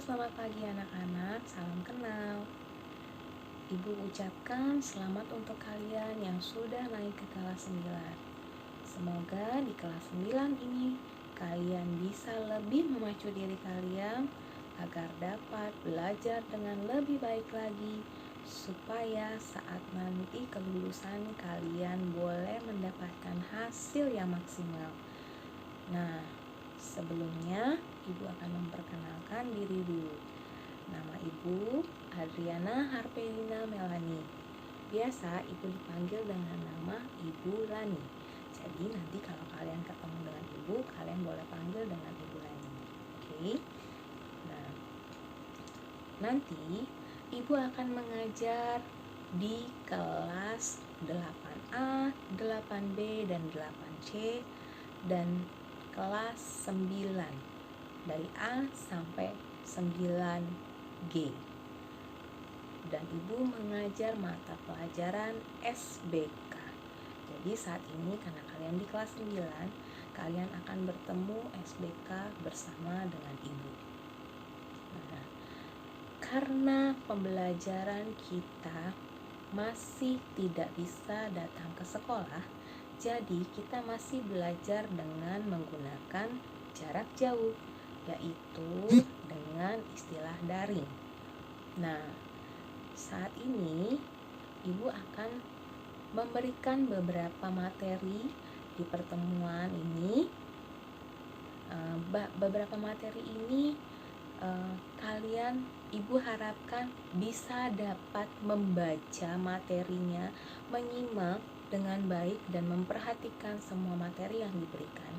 selamat pagi anak-anak, salam kenal. Ibu ucapkan selamat untuk kalian yang sudah naik ke kelas 9. Semoga di kelas 9 ini kalian bisa lebih memacu diri kalian agar dapat belajar dengan lebih baik lagi, supaya saat nanti kelulusan kalian boleh mendapatkan hasil yang maksimal. Nah, sebelumnya Ibu akan memperkenalkan diri dulu. Nama Ibu Adriana Harpelina Melani. Biasa Ibu dipanggil dengan nama Ibu Lani. Jadi nanti kalau kalian ketemu dengan Ibu, kalian boleh panggil dengan Ibu Lani. Oke? Nah, nanti Ibu akan mengajar di kelas 8A, 8B, dan 8C dan kelas 9 dari A sampai 9G. Dan Ibu mengajar mata pelajaran SBK. Jadi saat ini karena kalian di kelas 9, kalian akan bertemu SBK bersama dengan Ibu. Nah, karena pembelajaran kita masih tidak bisa datang ke sekolah, jadi kita masih belajar dengan menggunakan jarak jauh, yaitu dengan istilah daring. Nah, saat ini Ibu akan memberikan beberapa materi di pertemuan ini. Beberapa materi ini kalian, Ibu harapkan bisa dapat membaca materinya, menyimak dengan baik dan memperhatikan semua materi yang diberikan.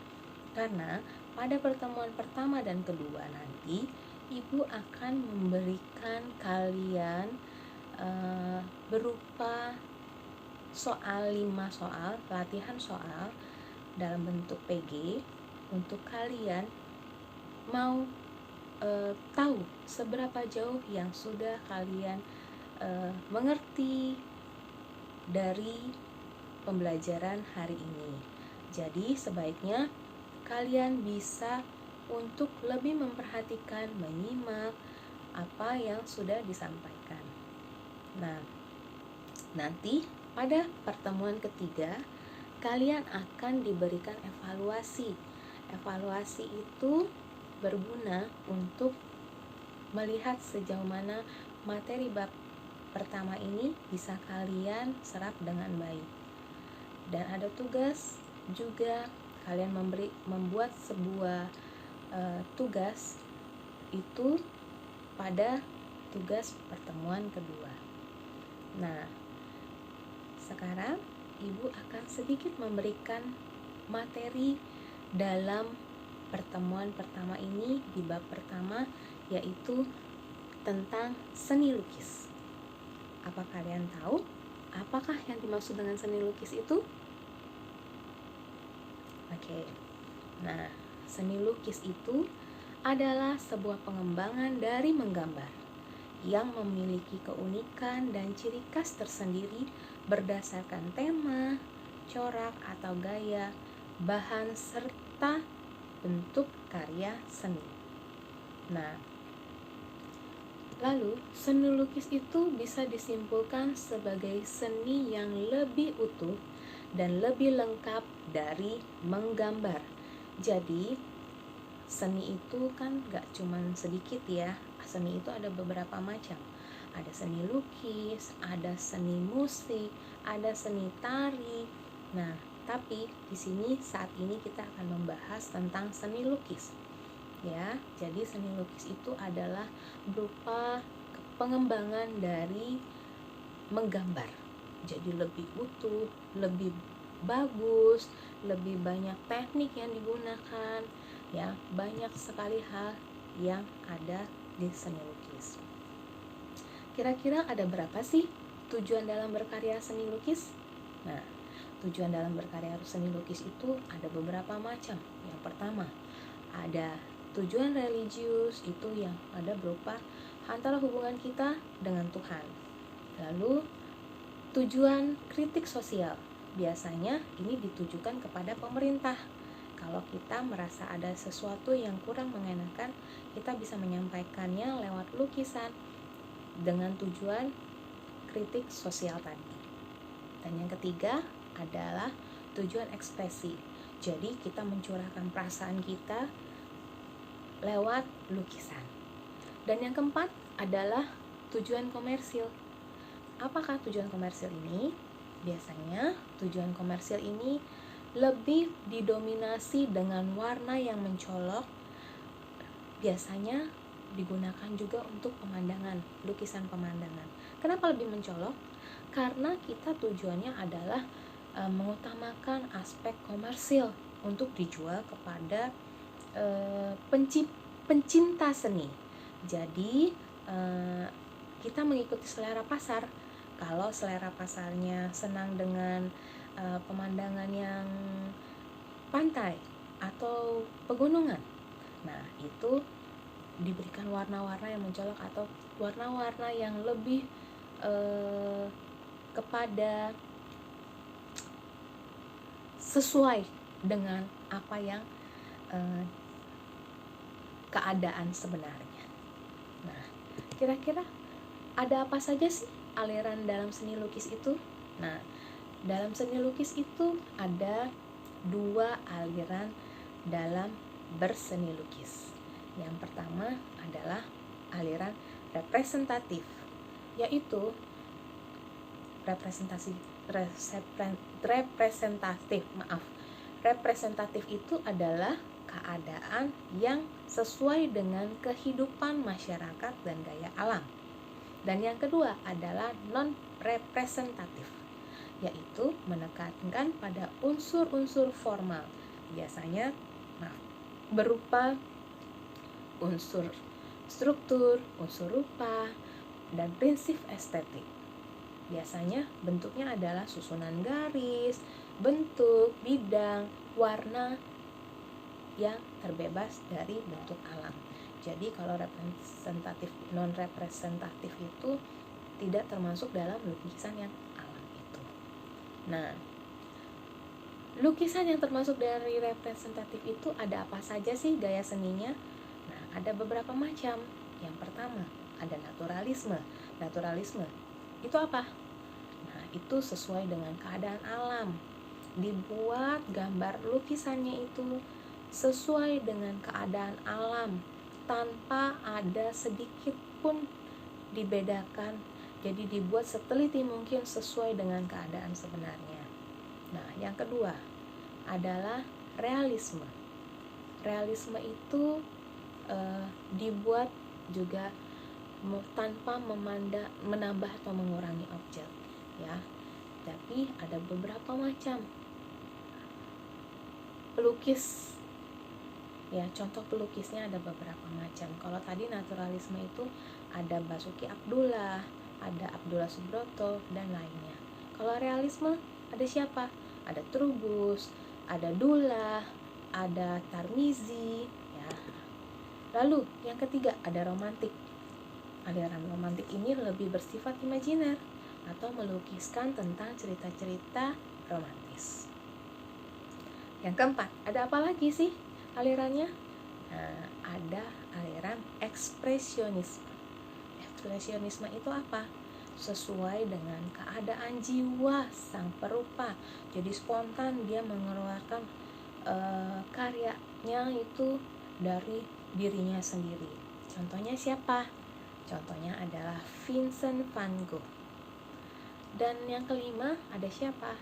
Karena pada pertemuan pertama dan kedua nanti Ibu akan memberikan kalian berupa soal 5 soal, latihan soal dalam bentuk PG untuk kalian mau tahu seberapa jauh yang sudah kalian mengerti dari pembelajaran hari ini. Jadi sebaiknya kalian bisa untuk lebih memperhatikan, menyimak apa yang sudah disampaikan. Nah, nanti pada pertemuan ketiga kalian akan diberikan evaluasi. Evaluasi itu berguna untuk melihat sejauh mana materi bab pertama ini bisa kalian serap dengan baik. Dan ada tugas juga, kalian membuat sebuah tugas itu pada tugas pertemuan kedua. Nah, sekarang Ibu akan sedikit memberikan materi dalam pertemuan pertama ini di bab pertama, yaitu tentang seni lukis. Apa kalian tahu apakah yang dimaksud dengan seni lukis itu? Oke. Nah, seni lukis itu adalah sebuah pengembangan dari menggambar yang memiliki keunikan dan ciri khas tersendiri berdasarkan tema, corak atau gaya, bahan serta bentuk karya seni. Nah, lalu seni lukis itu bisa disimpulkan sebagai seni yang lebih utuh dan lebih lengkap dari menggambar. Jadi seni itu kan gak cuman sedikit ya. Seni itu ada beberapa macam. Ada seni lukis, ada seni musik, ada seni tari. Nah, tapi di sini saat ini kita akan membahas tentang seni lukis. Ya, jadi seni lukis itu adalah berupa pengembangan dari menggambar. Jadi lebih utuh, lebih bagus, lebih banyak teknik yang digunakan, ya, banyak sekali hal yang ada di seni lukis. Kira-kira ada berapa sih tujuan dalam berkarya seni lukis? Nah, tujuan dalam berkarya seni lukis itu ada beberapa macam. Yang pertama, ada tujuan religius, itu yang ada berupa antara hubungan kita dengan Tuhan. Lalu tujuan kritik sosial, biasanya ini ditujukan kepada pemerintah. Kalau kita merasa ada sesuatu yang kurang mengenakan, kita bisa menyampaikannya lewat lukisan dengan tujuan kritik sosial tadi. Dan yang ketiga adalah tujuan ekspresi. Jadi kita mencurahkan perasaan kita lewat lukisan. Dan yang keempat adalah tujuan komersil. Apakah tujuan komersil ini? Biasanya tujuan komersil ini lebih didominasi dengan warna yang mencolok. Biasanya digunakan juga untuk pemandangan, lukisan pemandangan. Kenapa lebih mencolok? Karena kita tujuannya adalah mengutamakan aspek komersil untuk dijual kepada pencinta seni. Jadi kita mengikuti selera pasar. Kalau selera pasarnya senang dengan pemandangan yang pantai atau pegunungan, nah itu diberikan warna-warna yang mencolok atau warna-warna yang lebih kepada sesuai dengan apa yang keadaan sebenarnya. Nah, kira-kira ada apa saja sih aliran dalam seni lukis itu? Nah, dalam seni lukis itu ada 2 aliran dalam berseni lukis. Yang pertama adalah aliran representatif, yaitu representatif itu adalah keadaan yang sesuai dengan kehidupan masyarakat dan gaya alam. Dan yang kedua adalah non-representatif, yaitu menekankan pada unsur-unsur formal, biasanya berupa unsur struktur, unsur rupa, dan prinsip estetik. Biasanya bentuknya adalah susunan garis, bentuk, bidang, warna yang terbebas dari bentuk alam. Jadi kalau representatif, non-representatif itu tidak termasuk dalam lukisan yang alam itu. Nah, lukisan yang termasuk dari representatif itu ada apa saja sih gaya seninya? Nah, ada beberapa macam. Yang pertama, ada naturalisme. Naturalisme itu apa? Nah, itu sesuai dengan keadaan alam. Dibuat gambar lukisannya itu sesuai dengan keadaan alam, tanpa ada sedikit pun dibedakan. Jadi dibuat seteliti mungkin sesuai dengan keadaan sebenarnya. Nah, yang kedua adalah realisme. Realisme itu dibuat juga tanpa menambah atau mengurangi objek, ya. Tapi ada beberapa macam pelukis, ya. Contoh pelukisnya ada beberapa macam. Kalau tadi naturalisme itu ada Basuki Abdullah, ada Abdullah Subroto, dan lainnya. Kalau realisme ada siapa? Ada Trubus, ada Dullah, ada Tarmizi, ya. Lalu yang ketiga ada romantik. Aliran romantik ini lebih bersifat imajiner atau melukiskan tentang cerita-cerita romantis. Yang keempat, ada apa lagi sih alirannya? Nah, ada aliran ekspresionisme. Ekspresionisme itu apa? Sesuai dengan keadaan jiwa sang perupa. Jadi spontan dia mengeluarkan karyanya itu dari dirinya sendiri. Contohnya siapa? Contohnya adalah Vincent van Gogh. Dan yang kelima ada siapa?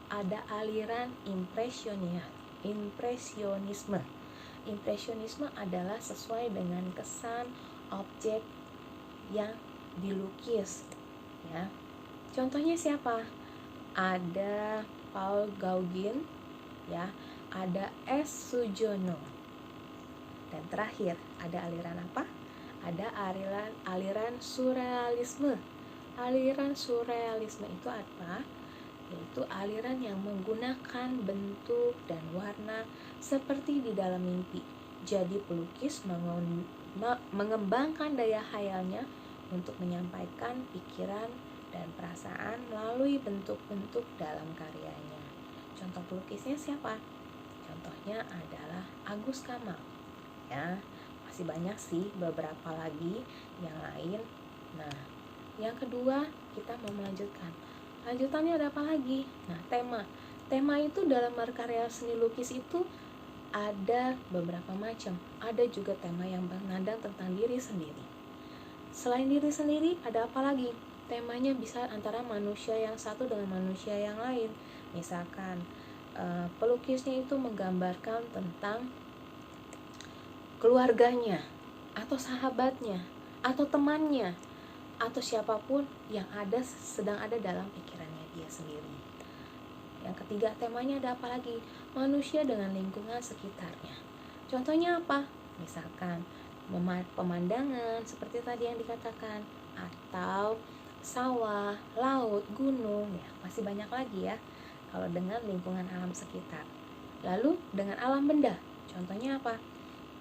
Ada aliran impresionisme. Impresionisme adalah sesuai dengan kesan objek yang dilukis, ya. Contohnya siapa? Ada Paul Gauguin, ya. Ada S. Sujono. Dan terakhir ada aliran apa? Ada aliran surrealisme. Aliran surrealisme itu apa? Yaitu aliran yang menggunakan bentuk dan warna seperti di dalam mimpi. Jadi pelukis mengembangkan daya khayalnya untuk menyampaikan pikiran dan perasaan melalui bentuk-bentuk dalam karyanya. Contoh pelukisnya siapa? Contohnya adalah Agus Kamal, ya. masih banyak sih beberapa lagi yang lain. Nah, yang kedua kita mau melanjutkan. Lanjutannya ada apa lagi? Nah, tema itu dalam berkarya seni lukis itu ada beberapa macam. Ada juga tema yang menandang tentang diri sendiri. Selain diri sendiri, ada apa lagi? Temanya bisa antara manusia yang satu dengan manusia yang lain. Misalkan pelukisnya itu menggambarkan tentang keluarganya, atau sahabatnya, atau temannya, atau siapapun yang sedang ada dalam pikirannya dia sendiri. Yang ketiga, temanya ada apa lagi? Manusia dengan lingkungan sekitarnya. Contohnya apa? Misalkan pemandangan seperti tadi yang dikatakan, atau sawah, laut, gunung, ya masih banyak lagi ya kalau dengan lingkungan alam sekitar. Lalu dengan alam benda, contohnya apa?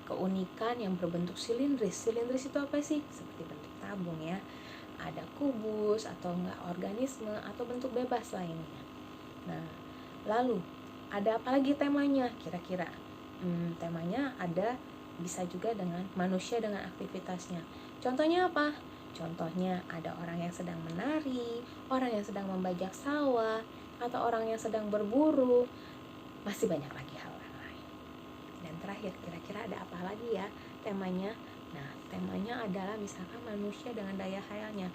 Keunikan yang berbentuk silindris. Silindris itu apa sih? Seperti bentuk tabung ya. Ada kubus atau enggak organisme atau bentuk bebas lainnya. Nah, lalu ada apa lagi temanya kira-kira? Temanya ada bisa juga dengan manusia dengan aktivitasnya. Contohnya apa? Contohnya ada orang yang sedang menari, orang yang sedang membajak sawah, atau orang yang sedang berburu. Masih banyak lagi hal lain. Dan terakhir, kira-kira ada apa lagi ya temanya? Nah, temanya adalah misalkan manusia dengan daya khayalnya.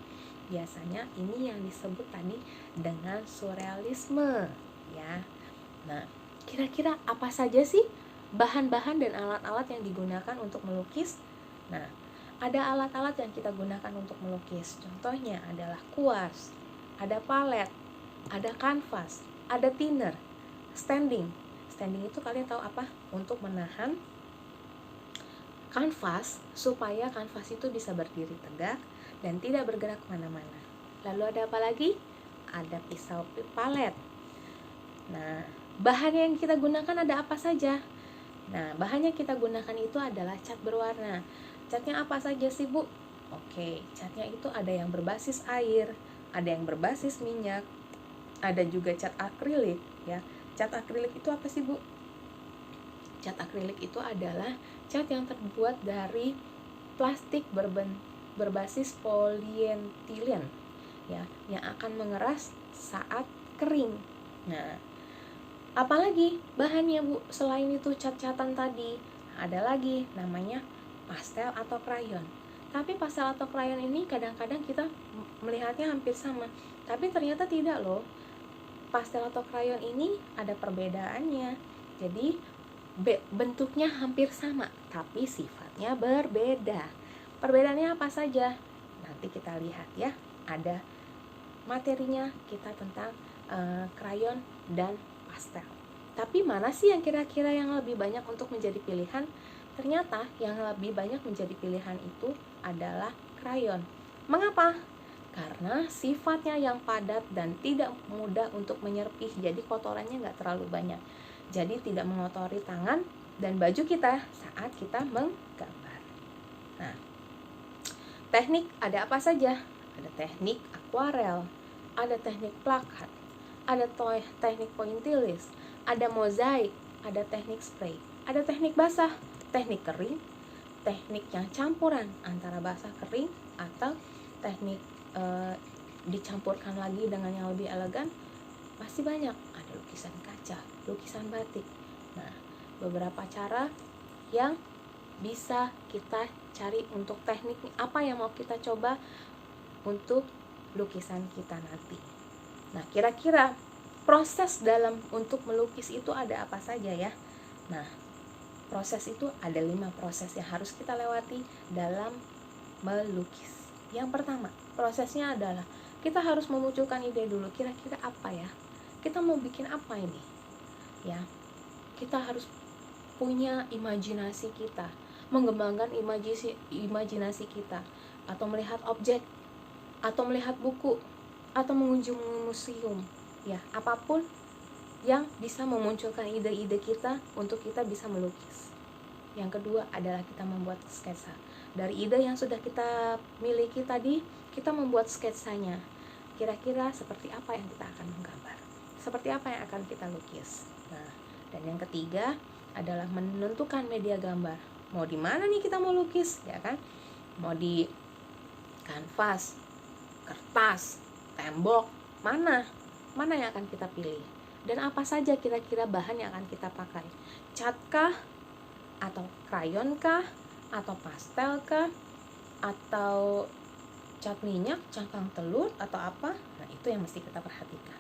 Biasanya ini yang disebut tadi dengan surrealisme ya. Nah, kira-kira apa saja sih bahan-bahan dan alat-alat yang digunakan untuk melukis? Nah, ada alat-alat yang kita gunakan untuk melukis. Contohnya adalah kuas, ada palet, ada kanvas, ada thinner, standing. Standing itu kalian tahu apa? Untuk menahan kanvas supaya kanvas itu bisa berdiri tegak dan tidak bergerak kemana-mana. Lalu ada apa lagi? Ada pisau palet. Nah, bahan yang kita gunakan ada apa saja? Nah, bahan yang kita gunakan itu adalah cat berwarna. Catnya apa saja sih, Bu? Oke, catnya itu ada yang berbasis air, ada yang berbasis minyak, ada juga cat akrilik ya. Cat akrilik itu apa sih, Bu? Cat akrilik itu adalah cat yang terbuat dari plastik berbasis polietilen ya, yang akan mengeras saat kering. Nah, apalagi bahannya, Bu, selain itu cat-catan tadi? Ada lagi namanya pastel atau krayon. Tapi pastel atau krayon ini kadang-kadang kita melihatnya hampir sama, tapi ternyata tidak loh. Pastel atau krayon ini ada perbedaannya. Jadi bentuknya hampir sama, tapi sifatnya berbeda. Perbedaannya apa saja? Nanti kita lihat ya. Ada materinya kita tentang krayon dan pastel. Tapi mana sih yang kira-kira yang lebih banyak untuk menjadi pilihan? Ternyata yang lebih banyak menjadi pilihan itu adalah krayon. Mengapa? Karena sifatnya yang padat dan tidak mudah untuk menyerpih, jadi kotorannya nggak terlalu banyak. Jadi tidak mengotori tangan dan baju kita saat kita menggambar. Nah, teknik ada apa saja? Ada teknik akuarel, ada teknik plakat, ada teknik pointillis, ada mozaik, ada teknik spray, ada teknik basah, teknik kering, teknik yang campuran antara basah kering, atau teknik dicampurkan lagi dengan yang lebih elegan. Masih banyak, ada lukisan kaca, lukisan batik. Nah, beberapa cara yang bisa kita cari untuk teknik apa yang mau kita coba untuk lukisan kita nanti. Nah, kira-kira proses dalam untuk melukis itu ada apa saja ya? Nah, proses itu ada 5 proses yang harus kita lewati dalam melukis. Yang pertama, prosesnya adalah kita harus memunculkan ide dulu. Kira-kira apa ya? Kita mau bikin apa ini? Ya, kita harus punya imajinasi kita, mengembangkan imajinasi kita, atau melihat objek, atau melihat buku, atau mengunjungi museum. Ya, apapun yang bisa memunculkan ide-ide kita untuk kita bisa melukis. Yang kedua adalah kita membuat sketsa. Dari ide yang sudah kita miliki tadi, kita membuat sketsanya. Kira-kira seperti apa yang kita akan menggambar? Seperti apa yang akan kita lukis? Nah, dan yang ketiga adalah menentukan media gambar. Mau di mana nih kita mau lukis, ya kan? Mau di kanvas, kertas, tembok, mana yang akan kita pilih? Dan apa saja kira-kira bahan yang akan kita pakai? Cat kah? Atau krayon kah? Atau pastel kah? Atau cat minyak, cangkang telur, atau apa? Nah, itu yang mesti kita perhatikan.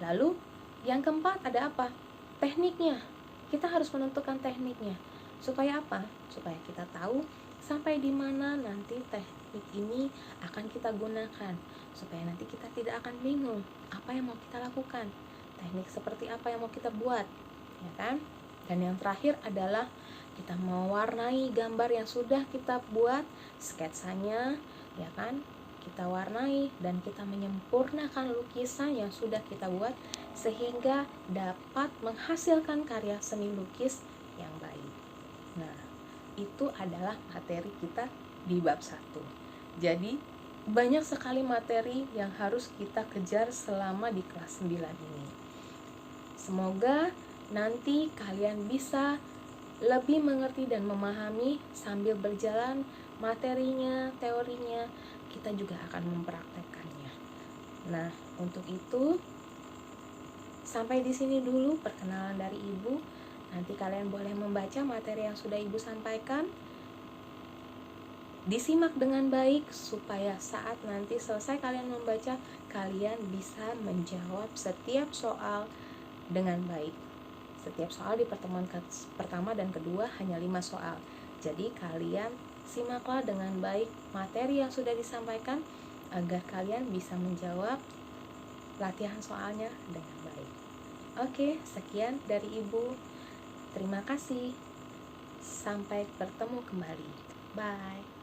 Lalu yang keempat ada apa? Tekniknya. Kita harus menentukan tekniknya. Supaya apa? Supaya kita tahu sampai di mana nanti teknik ini akan kita gunakan. Supaya nanti kita tidak akan bingung apa yang mau kita lakukan. Teknik seperti apa yang mau kita buat, ya kan? Dan yang terakhir adalah kita mewarnai gambar yang sudah kita buat, sketsanya, ya kan? Kita warnai dan kita menyempurnakan lukisan yang sudah kita buat sehingga dapat menghasilkan karya seni lukis yang baik. Nah, itu adalah materi kita di bab 1. Jadi, banyak sekali materi yang harus kita kejar selama di kelas 9 ini. Semoga nanti kalian bisa lebih mengerti dan memahami sambil berjalan materinya, teorinya, kita juga akan mempraktekkannya. Nah, untuk itu sampai di sini dulu perkenalan dari Ibu. Nanti kalian boleh membaca materi yang sudah Ibu sampaikan. Disimak dengan baik supaya saat nanti selesai kalian membaca, kalian bisa menjawab setiap soal dengan baik. Setiap soal di pertemuan pertama dan kedua hanya 5 soal. Jadi kalian simaklah dengan baik materi yang sudah disampaikan agar kalian bisa menjawab latihan soalnya dengan baik. Oke, sekian dari Ibu. Terima kasih. Sampai bertemu kembali. Bye.